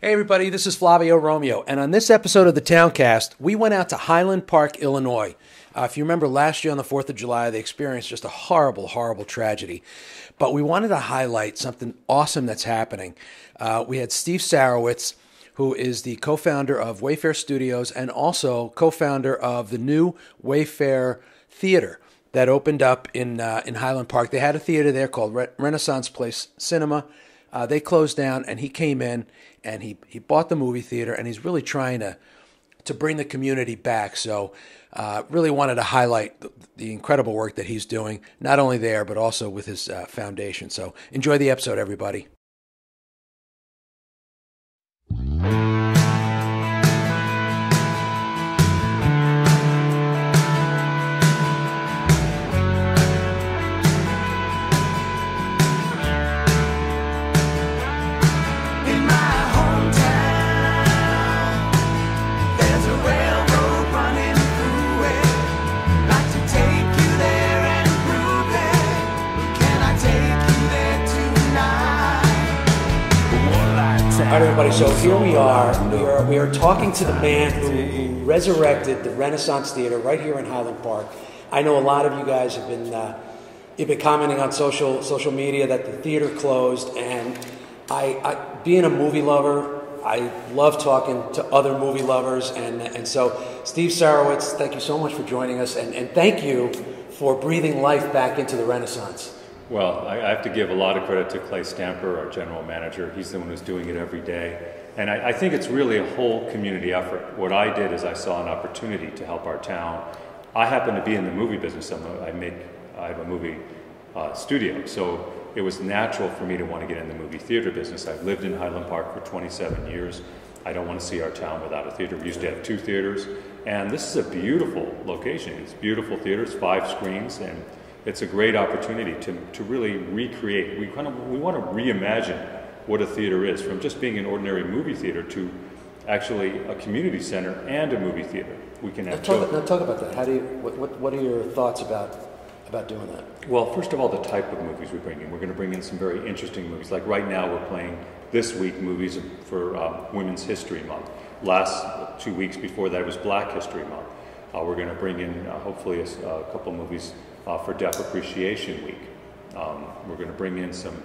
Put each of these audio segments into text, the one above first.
Hey everybody, this is Flavio Romeo, and on this episode of the Towncast, we went out to Highland Park, Illinois. If you remember last year on the 4th of July, they experienced just a horrible, horrible tragedy. But we wanted to highlight something awesome that's happening. We had Steve Sarowitz, who is the co-founder of Wayfarer Studios and also co-founder of the new Wayfarer Theater that opened up in Highland Park. They had a theater there called Renaissance Place Cinema. They closed down, and he came in, and he bought the movie theater, and he's really trying to bring the community back. So really wanted to highlight the incredible work that he's doing, not only there, but also with his foundation. So enjoy the episode, everybody. All right, everybody, so here we are. We are talking to the man who resurrected the Renaissance Theater right here in Highland Park. I know a lot of you guys have been you've been commenting on social media that the theater closed, and I being a movie lover, I love talking to other movie lovers, and so Steve Sarowitz, thank you so much for joining us, and thank you for breathing life back into the Renaissance. Well, I have to give a lot of credit to Clay Stamper, our general manager. He's the one who's doing it every day. And I think it's really a whole community effort. What I did is I saw an opportunity to help our town. I happen to be in the movie business. I have a movie studio. So it was natural for me to want to get in the movie theater business. I've lived in Highland Park for 27 years. I don't want to see our town without a theater. We used to have 2 theaters. And this is a beautiful location. It's beautiful theaters, 5 screens, and it's a great opportunity to really recreate. We want to reimagine what a theater is, from just being an ordinary movie theater to actually a community center and a movie theater. We can have talk about that. How do you? What are your thoughts about doing that? Well, first of all, the type of movies we bring in. We're going to bring in some very interesting movies. Like right now, we're playing this week movies for Women's History Month. Last 2 weeks before that was Black History Month. We're going to bring in hopefully a couple movies for Deaf Appreciation Week. We're going to bring in some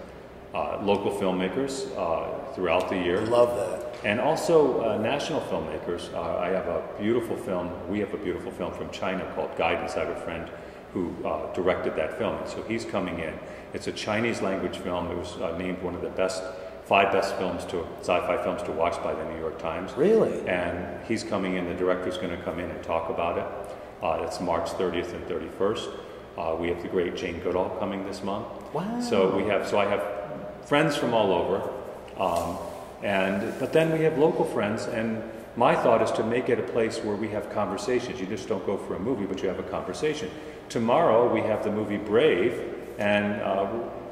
local filmmakers throughout the year. Love that. And also national filmmakers. I have a beautiful film. We have a beautiful film from China called Guidance. I have a friend who directed that film, and so he's coming in. It's a Chinese language film. It was named one of the 5 best sci-fi films to watch by the New York Times. Really? And he's coming in. The director's going to come in and talk about it. It's March 30th and 31st. We have the great Jane Goodall coming this month. Wow. So I have friends from all over, but then we have local friends, and my thought is to make it a place where we have conversations. You just don't go for a movie, but you have a conversation. Tomorrow we have the movie Brave, and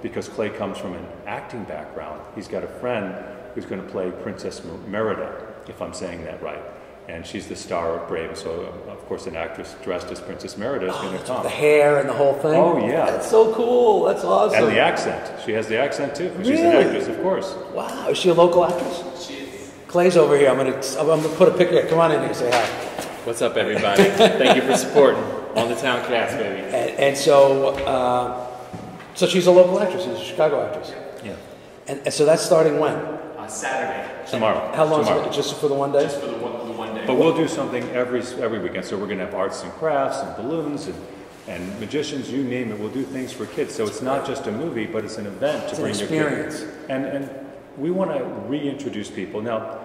because Clay comes from an acting background, he's got a friend who's going to play Princess Merida, if I'm saying that right. And she's the star of Brave, so of course an actress dressed as Princess Merida is going to come. The hair and the whole thing? Oh yeah. That's so cool, that's awesome. And the accent. She has the accent too. Really? She's an actress, of course. Wow, is she a local actress? She is. Clay's over here, I'm gonna put a picture, come on in here and say hi. What's up everybody? Thank you for supporting on the Towncast, baby. And so she's a local actress, she's a Chicago actress. Yeah. And so that's starting when? Saturday. Tomorrow. How long Tomorrow. is it? Just for the one day? Just for the one day. But we'll do something every weekend. So we're going to have arts and crafts and balloons and magicians, you name it. We'll do things for kids. So it's not just a movie, but it's an event to bring your kids. And we want to reintroduce people. Now,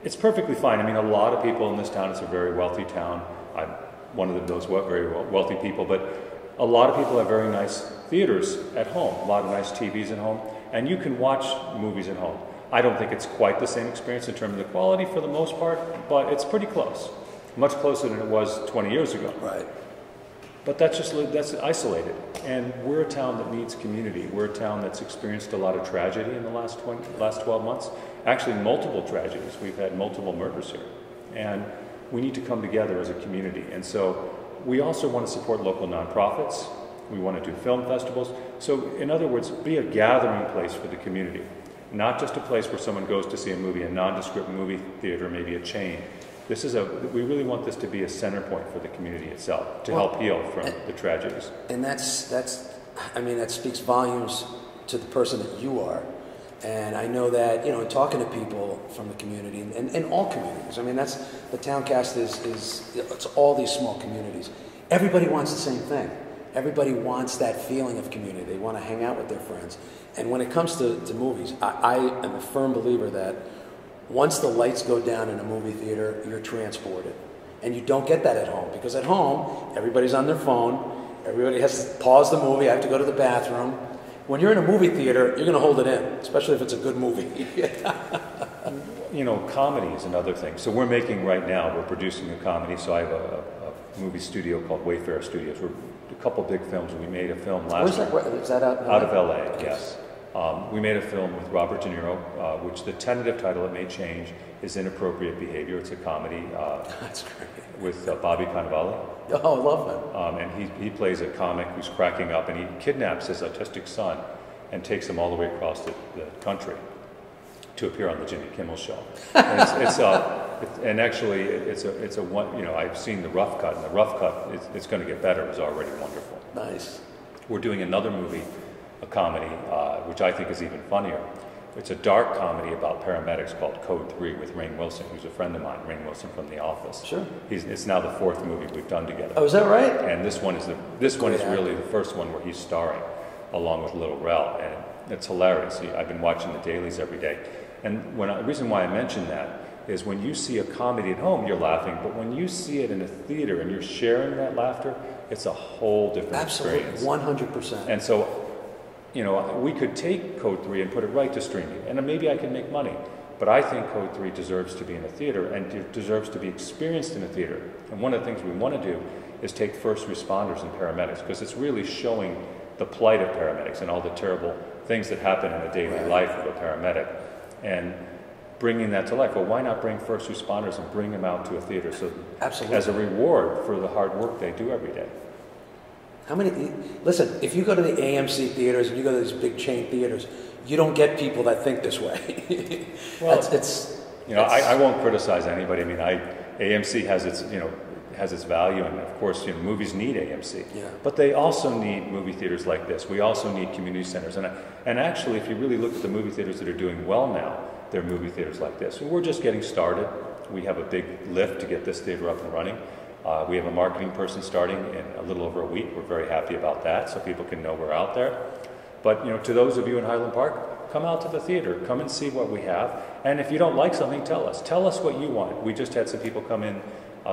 it's perfectly fine. I mean, a lot of people in this town, it's a very wealthy town. I'm one of those very wealthy people, but a lot of people have very nice theaters at home, a lot of nice TVs at home, and you can watch movies at home. I don't think it's quite the same experience in terms of the quality for the most part, but it's pretty close. Much closer than it was 20 years ago. Right. But that's isolated. And we're a town that needs community. We're a town that's experienced a lot of tragedy in the last 12 months. Actually, multiple tragedies. We've had multiple murders here. And we need to come together as a community. And so we also want to support local nonprofits. We want to do film festivals. So in other words, be a gathering place for the community. not just a place where someone goes to see a movie, a nondescript movie theater, maybe a chain. We really want this to be a center point for the community itself, to help heal from the tragedies. And that speaks volumes to the person that you are. And I know that, in talking to people from the community and all communities, that's the Towncast it's all these small communities. Everybody wants the same thing. Everybody wants that feeling of community. They want to hang out with their friends. And when it comes to movies, I am a firm believer that once the lights go down in a movie theater, you're transported. And you don't get that at home, because at home, everybody's on their phone. Everybody has to pause the movie. I have to go to the bathroom. When you're in a movie theater, you're going to hold it in, especially if it's a good movie. Comedy is another thing. So we're producing a comedy. So I have a movie studio called Wayfarer Studios. We're a couple big films. We made a film last year. Is that out? Out of LA, yes. We made a film with Robert De Niro, which the tentative title, it may change, is Inappropriate Behavior. It's a comedy. That's great. With Bobby Cannavale. Oh, I love him. And he plays a comic who's cracking up, and he kidnaps his autistic son and takes him all the way across the country to appear on the Jimmy Kimmel Show. And it's a one. I've seen the rough cut, and the rough cut, it's going to get better. It's already wonderful. Nice. We're doing another movie, a comedy, which I think is even funnier. It's a dark comedy about paramedics called Code 3 with Rainn Wilson, who's a friend of mine, Rainn Wilson from The Office. Sure. It's now the fourth movie we've done together. Oh, is that right? And this one is really the first one where he's starring, along with Little Rel, and it's hilarious. I've been watching the dailies every day, and the reason why I mention that is when you see a comedy at home, you're laughing, but when you see it in a theater and you're sharing that laughter, it's a whole different experience. 100%. And so, we could take Code 3 and put it right to streaming, and maybe I can make money. But I think Code 3 deserves to be in a theater, and it deserves to be experienced in a theater. And one of the things we want to do is take first responders and paramedics, because it's really showing the plight of paramedics and all the terrible things that happen in the daily life of a paramedic, and bringing that to life. Well, why not bring first responders and bring them out to a theater as a reward for the hard work they do every day? Listen, if you go to the AMC theaters and you go to these big chain theaters, you don't get people that think this way. Well, I won't criticize anybody. AMC has its value, and of course, movies need AMC. Yeah. But they also need movie theaters like this. We also need community centers. And actually, if you really look at the movie theaters that are doing well now, they're movie theaters like this. We're just getting started. We have a big lift to get this theater up and running. We have a marketing person starting in a little over a week. We're very happy about that, so people can know we're out there. But to those of you in Highland Park, come out to the theater. Come and see what we have. And if you don't like something, tell us. Tell us what you want. We just had some people come in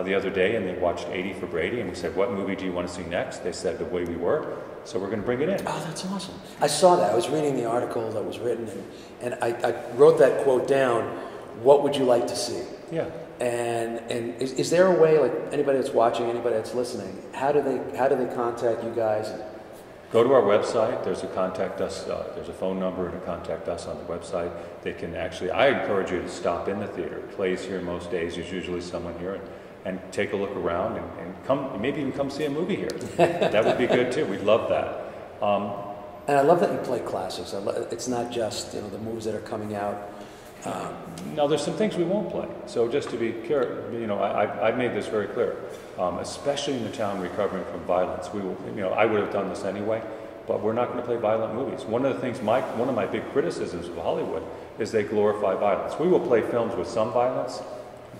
the other day, and they watched 80 for Brady, and we said, "What movie do you want to see next?" They said, "The Way We Were." So we're going to bring it in. Oh, that's awesome. I saw that. I was reading the article that was written, and I wrote that quote down. What would you like to see? Yeah. And is there a way, like anybody that's watching, anybody that's listening, how do they contact you guys? Go to our website. There's a contact us. There's a phone number and a contact us on the website. They can actually. I encourage you to stop in the theater. It plays here most days. There's usually someone here, and take a look around and come. Maybe even come see a movie here. That would be good too. We'd love that. And I love that you play classics. It's not just the movies that are coming out. Now, there's some things we won't play. So just to be clear, I've made this very clear. Especially in the town recovering from violence, we will. I would have done this anyway, but we're not going to play violent movies. One of the things, one of my big criticisms of Hollywood is they glorify violence. We will play films with some violence,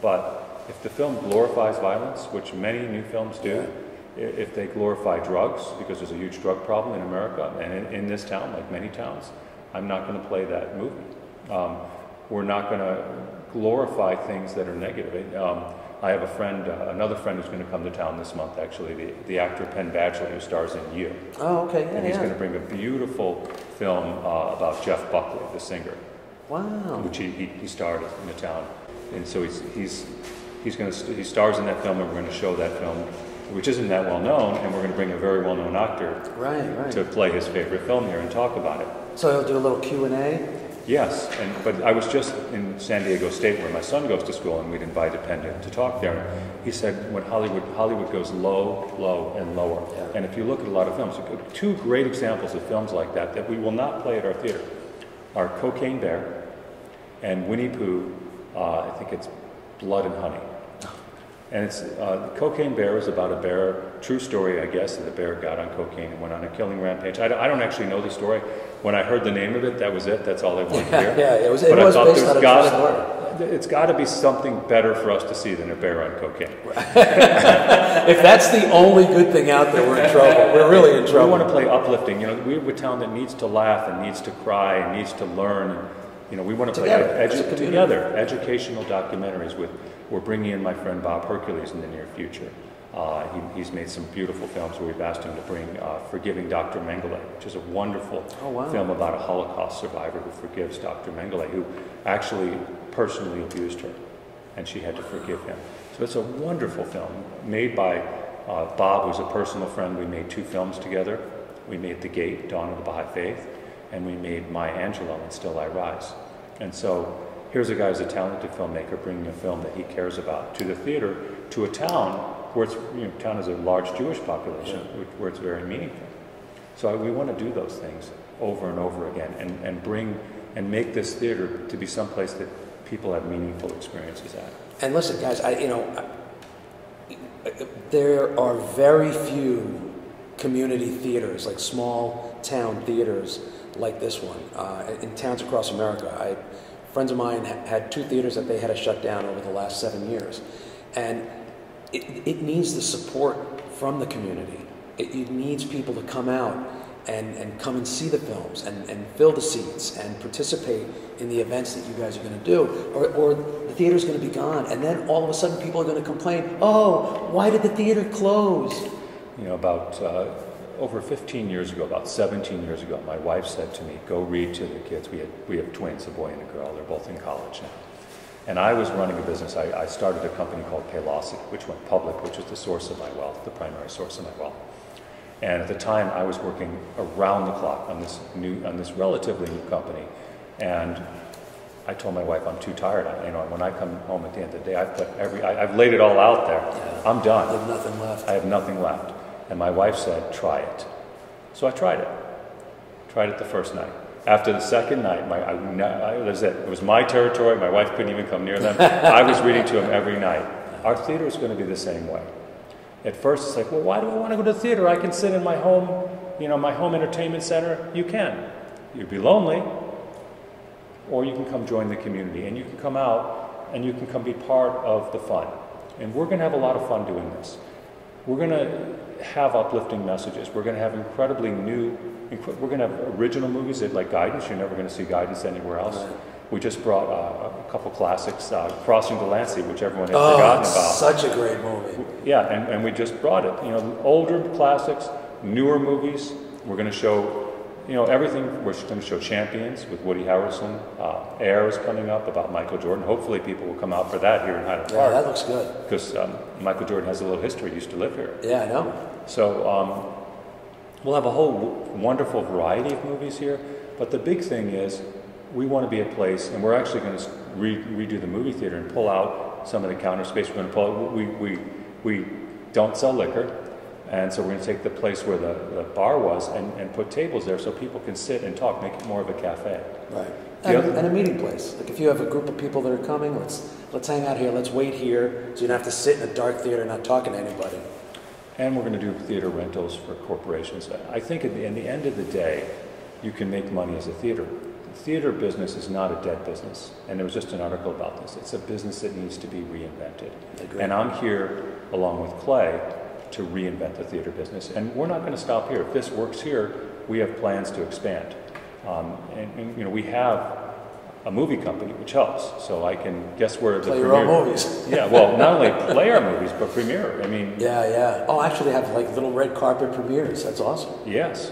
but if the film glorifies violence, which many new films do, if they glorify drugs, because there's a huge drug problem in America and in this town, like many towns, I'm not going to play that movie. We're not going to glorify things that are negative. I have a friend, another friend who's going to come to town this month, actually, the actor Penn Badgley, who stars in You. Oh, okay. And he's going to bring a beautiful film about Jeff Buckley, the singer. Wow. Which he starred in the town. And so he stars in that film, and we're going to show that film, which isn't that well known, and we're going to bring a very well known actor to play his favorite film here and talk about it. So he'll do a little Q&A? Yes, but I was just in San Diego State where my son goes to school, and we'd invited Penn to talk there. And he said when Hollywood goes low, and lower. Yeah. And if you look at a lot of films, two great examples of films like that we will not play at our theater. are Cocaine Bear and Winnie Pooh, I think it's Blood and Honey. And it's Cocaine Bear is about a bear, true story, I guess, that a bear got on cocaine and went on a killing rampage. I don't actually know the story. When I heard the name of it, that was it. That's all I wanted to hear. Yeah, it was based on a true story. It's got to be something better for us to see than a bear on cocaine. If that's the only good thing out there, we're in trouble. We're really in trouble. We want to play uplifting. You know, we're a town that needs to laugh and needs to cry and needs to learn. You know, we want to play together educational documentaries with. We're bringing in my friend Bob Hercules in the near future. He's made some beautiful films where we've asked him to bring Forgiving Dr. Mengele, which is a wonderful film about a Holocaust survivor who forgives Dr. Mengele, who actually personally abused her, and she had to forgive him. So it's a wonderful film made by Bob, who's a personal friend. We made 2 films together. We made The Gate, Dawn of the Baha'i Faith, and we made Maya Angelou and Still I Rise. And so here's a guy who's a talented filmmaker bringing a film that he cares about to the theater, to a town where it's, town has a large Jewish population, where it's very meaningful. So we want to do those things over and over again and bring and make this theater to be someplace that people have meaningful experiences at. And listen, guys, there are very few community theaters, like small town theaters like this one, in towns across America. Friends of mine had 2 theaters that they had to shut down over the last 7 years. And it needs the support from the community. It needs people to come out and come and see the films and fill the seats and participate in the events that you guys are going to do. Or the theater's going to be gone. And then all of a sudden people are going to complain, oh, why did the theater close? You know, about over 15 years ago, about 17 years ago, my wife said to me, go read to the kids. We have twins, a boy and a girl. They're both in college now. And I was running a business. I started a company called Paylocity, which went public, which was the source of my wealth, the primary source of my wealth. And at the time, I was working around the clock on this relatively new company. And I told my wife, I'm too tired. When I come home at the end of the day, I've laid it all out there. Yeah. I'm done. You have nothing left. I have nothing left. And my wife said, try it. So I tried it. Tried it the first night. After the second night, that was it. It was my territory. My wife couldn't even come near them. I was reading to them every night. Our theater is going to be the same way. At first, it's like, well, why do I want to go to the theater? I can sit in my home, my home entertainment center. You can. You'd be lonely. Or you can come join the community. And you can come out, and you can come be part of the fun. And we're going to have a lot of fun doing this. We're going to have uplifting messages. We're going to have we're going to have original movies like Guidance. You're never going to see Guidance anywhere else. Right. We just brought a couple classics, Crossing the Landsea, which everyone has forgotten about. Such a great movie. Yeah, and we just brought it. Older classics, newer movies. We're going to show, everything. We're going to show Champions with Woody Harrelson. Air is coming up about Michael Jordan. Hopefully people will come out for that here in Highland Park. Yeah, that looks good. Because Michael Jordan has a little history. He used to live here. Yeah, I know. So we'll have a whole wonderful variety of movies here. But the big thing is we want to be a place, and we're actually going to redo the movie theater and pull out some of the counter space. We're going to pull out, we don't sell liquor. And so we're going to take the place where the bar was and put tables there so people can sit and talk, make it more of a cafe. Right. And a meeting place. Like if you have a group of people that are coming, let's hang out here, let's wait here, so you don't have to sit in a dark theater not talking to anybody. And we're going to do theater rentals for corporations. I think in the end of the day, you can make money as a theater. The theater business is not a dead business. And there was just an article about this. It's a business that needs to be reinvented. And I'm here, along with Clay, to reinvent the theater business. And we're not going to stop here. If this works here, we have plans to expand. And we have a movie company, which helps. So I can guess where the play your own movies. Yeah, well, not only play our movies, but premiere. Yeah. Oh, actually, have like little red carpet premieres. That's awesome. Yes.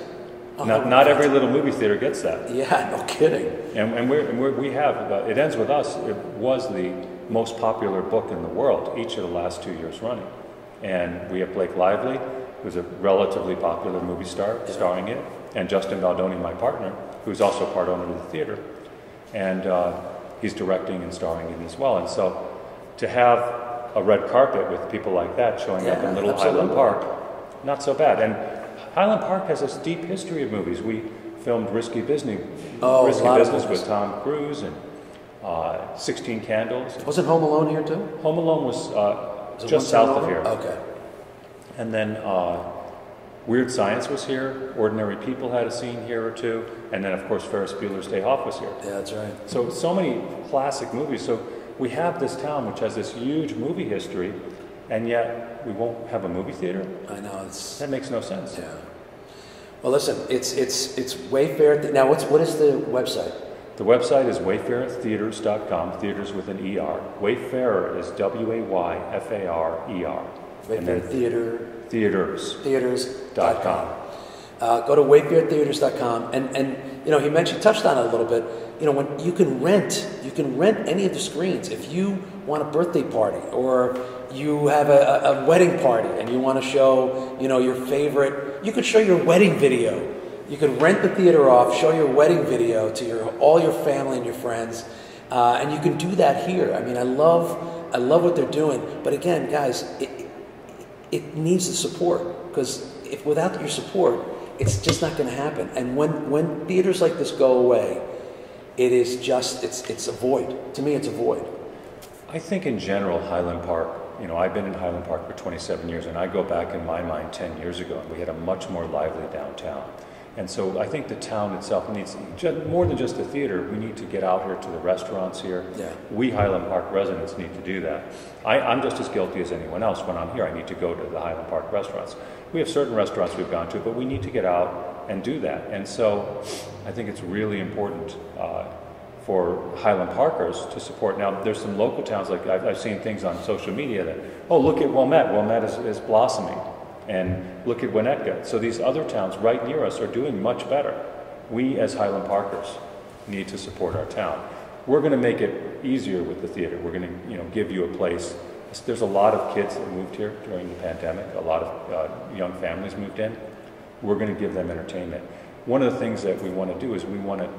Not every little movie theater gets that. Yeah, no kidding. And we have. It Ends With Us. It was the most popular book in the world each of the last 2 years running. And we have Blake Lively, who's a relatively popular movie star, starring it, and Justin Baldoni, my partner, who's also part owner of the theater. And he's directing and starring in it as well. And so to have a red carpet with people like that showing up in Little Highland Park, not so bad. And Highland Park has this deep history of movies. filmed Risky Business, Oh, a Risky lot of Business movies. with Tom Cruise and 16 Candles. Wasn't Home Alone here too? Home Alone was Was it just one town south of over? here. Okay. And then Weird Science was here. Ordinary People had a scene here or two. And then, of course, Ferris Bueller's Day Off was here. Yeah, that's right. So many classic movies. So we have this town which has this huge movie history, and yet we won't have a movie theater? I know, it's... That makes no sense. Yeah. Well, listen, it's Wayfarer... Now, what is the website? The website is wayfarertheaters.com, theaters with an E-R. Wayfarer is W-A-Y-F-A-R-E-R. Wayfarer Theater... Theaters. Theaters.com. Go to wayfarertheaters.com, and you know, he touched on it a little bit. You know, when you can rent any of the screens. If you want a birthday party, or you have a wedding party, and you want to show, you know, your favorite, you could show your wedding video. You could rent the theater off, show your wedding video to all your family and your friends, and you can do that here. I mean, I love what they're doing, but again, guys, it needs the support, because if without your support, it's just not going to happen. And when theaters like this go away, it is just, it's a void. To me, it's a void. I think in general, Highland Park, you know, I've been in Highland Park for 27 years, and I go back in my mind 10 years ago, and we had a much more lively downtown. And so I think the town itself needs, more than just the theater, we need to get out here to the restaurants here. Yeah. We Highland Park residents need to do that. I'm just as guilty as anyone else. When I'm here, I need to go to the Highland Park restaurants. We have certain restaurants we've gone to, but we need to get out and do that. And so I think it's really important for Highland Parkers to support. Now, there's some local towns, like I've seen things on social media that, oh, look at Wilmette. Wilmette is blossoming. And look at Winnetka. So these other towns right near us are doing much better. We, as Highland Parkers, need to support our town. We're going to make it easier with the theater. We're going to, you know, give you a place. There's a lot of kids that moved here during the pandemic. A lot of young families moved in. We're going to give them entertainment. One of the things that we want to do is we want to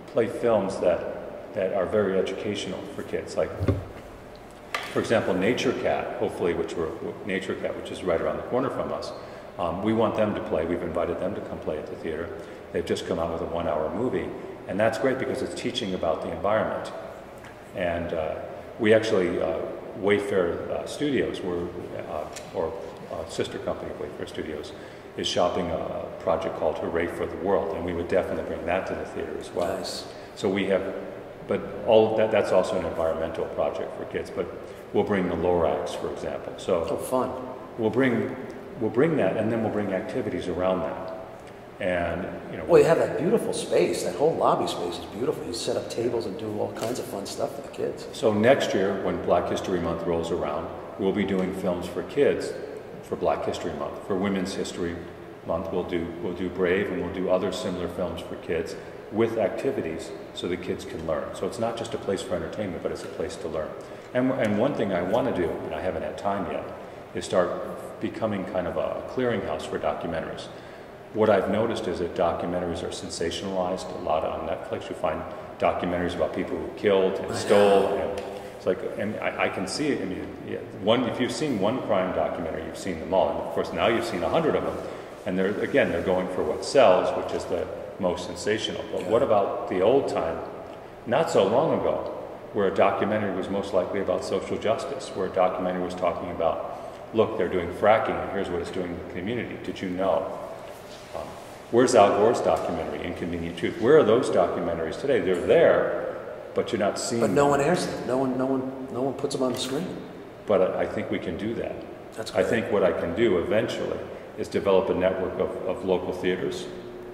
play films that are very educational for kids. Like, for example, Nature Cat, hopefully, which is right around the corner from us. We want them to play. We've invited them to come play at the theater. They've just come out with a 1-hour movie, and that's great because it's teaching about the environment. And we actually, Wayfarer Studios, or sister company of Wayfarer Studios, is shopping a project called Hooray for the World, and we would definitely bring that to the theater as well. Nice. So we have, but all of that's also an environmental project for kids. But we'll bring the Lorax, for example. So fun. We'll bring that, and then we'll bring activities around that. And you know, Well, you have that beautiful space. That whole lobby space is beautiful. You set up tables and do all kinds of fun stuff for the kids. So next year, when Black History Month rolls around, we'll be doing films for kids for Black History Month. For Women's History Month, we'll do Brave, and we'll do other similar films for kids with activities so the kids can learn. So it's not just a place for entertainment, but it's a place to learn. And one thing I want to do, and I haven't had time yet, is start becoming kind of a clearinghouse for documentaries. What I've noticed is that documentaries are sensationalized a lot on Netflix. You find documentaries about people who killed and stole, and it's like, and I can see it. I mean, if you've seen one crime documentary, you've seen them all, and of course now you've seen 100 of them. And they're going for what sells, which is the most sensational. But what about the old time, not so long ago, where a documentary was most likely about social justice, where a documentary was talking about, look, they're doing fracking, and here's what it's doing in the community. Did you know? Where's Al Gore's documentary, Inconvenient Truth? Where are those documentaries today? They're there, but you're not seeing them. But no one airs them. No one puts them on the screen. But I think we can do that. That's great. I think what I can do eventually is develop a network of local theaters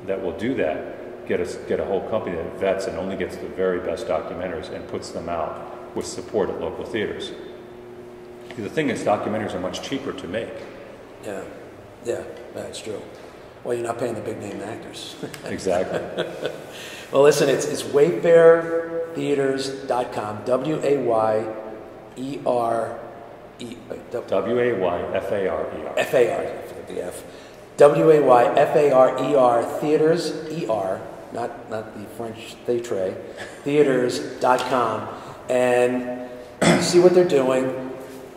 that will do that. Get a whole company that vets and only gets the very best documentaries and puts them out with support at local theaters. The thing is, documentaries are much cheaper to make. Yeah, that's true. Well, you're not paying the big name actors. Exactly. Well, listen, it's wayfarertheaters.com. W-A-Y-E-R. W-A-Y-F-A-R-E-R. F-A-R. I forget the F. W-A-Y-F-A-R-E-R. Theaters, E-R. Not the French theatre. Theaters.com. And see what they're doing.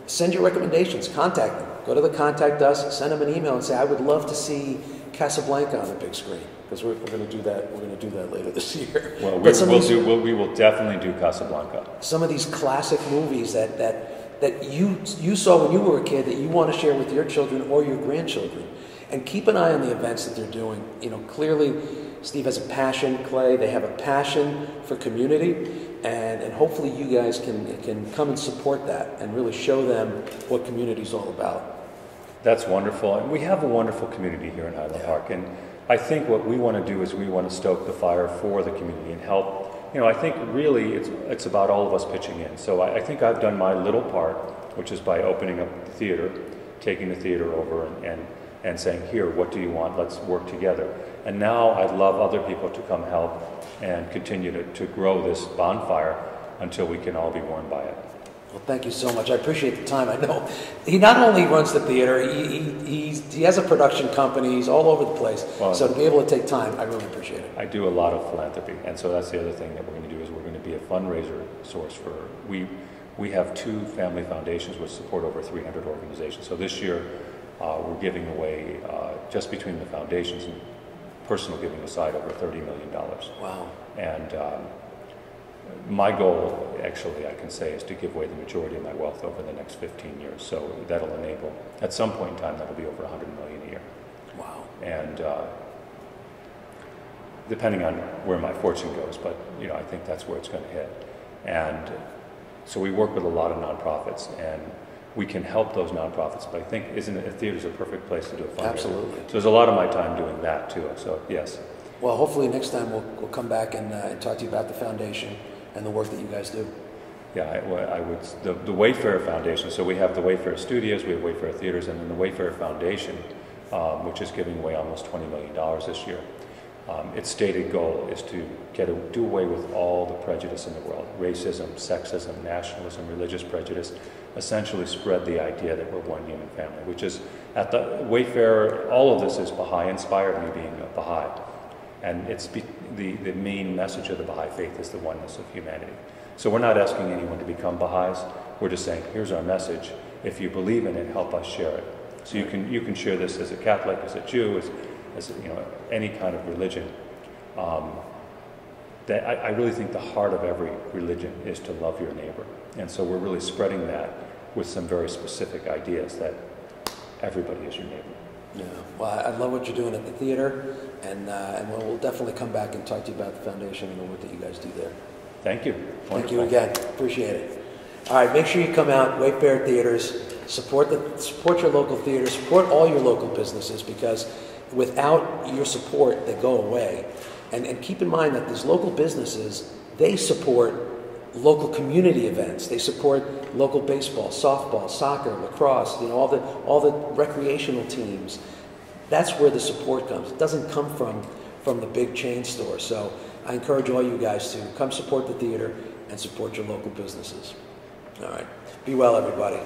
Send your recommendations. Contact them. Go to the Contact Us. Send them an email and say, I would love to see Casablanca on the big screen, because we're going to do that. We're going to do that later this year. Well, we will definitely do Casablanca. Some of these classic movies that you saw when you were a kid that you want to share with your children or your grandchildren. And keep an eye on the events that they're doing. You know, clearly Steve has a passion, Clay, they have a passion for community, and hopefully you guys can come and support that and really show them what community is all about. That's wonderful. And we have a wonderful community here in Highland Park. And I think what we want to do is we want to stoke the fire for the community and help. You know, I think really it's about all of us pitching in. So I think I've done my little part, which is by opening up the theater, taking the theater over and saying, here, what do you want? Let's work together. And now I'd love other people to come help and continue to grow this bonfire until we can all be warmed by it. Well, thank you so much. I appreciate the time. I know he not only runs the theater, he has a production company. He's all over the place. Well, so to be able to take time, I really appreciate it. I do a lot of philanthropy, and so that's the other thing that we're going to do is we're going to be a fundraiser source for. We have 2 family foundations which support over 300 organizations. So this year we're giving away just between the foundations and personal giving aside over $30 million. Wow! And my goal, actually, I can say, is to give away the majority of my wealth over the next 15 years. So that'll enable, at some point in time, that'll be over $100 million a year. Wow. And depending on where my fortune goes, but you know, I think that's where it's going to hit. And so we work with a lot of nonprofits, and we can help those nonprofits. But I think a theater's a perfect place to do a fundraiser. Absolutely. So there's a lot of my time doing that too. So yes. Well, hopefully next time we'll come back and talk to you about the foundation and the work that you guys do. Yeah, I would. The Wayfarer Foundation. So we have the Wayfarer Studios, we have Wayfarer Theaters, and then the Wayfarer Foundation, which is giving away almost $20 million this year. Its stated goal is to do away with all the prejudice in the world: racism, sexism, nationalism, religious prejudice. Essentially, spread the idea that we're one human family. Which is at the Wayfarer. All of this is Baha'i inspired. Me being a Baha'i. And it's the main message of the Baha'i faith is the oneness of humanity. So we're not asking anyone to become Baha'is. We're just saying, here's our message. If you believe in it, help us share it. So you can share this as a Catholic, as a Jew, as you know, any kind of religion. I really think the heart of every religion is to love your neighbor. And so we're really spreading that with some very specific ideas that everybody is your neighbor. Yeah, well, I love what you're doing at the theater, and we'll definitely come back and talk to you about the foundation and the work that you guys do there. Thank you. Wonderful. Thank you again. Appreciate it. All right, make sure you come out, Wayfarer Theaters, support your local theaters, support all your local businesses, because without your support, they go away. And keep in mind that these local businesses, they support local community events. They support local baseball, softball, soccer, lacrosse, you know, all the recreational teams. That's where the support comes. It doesn't come from the big chain store. So I encourage all you guys to come support the theater and support your local businesses. All right. Be well, everybody.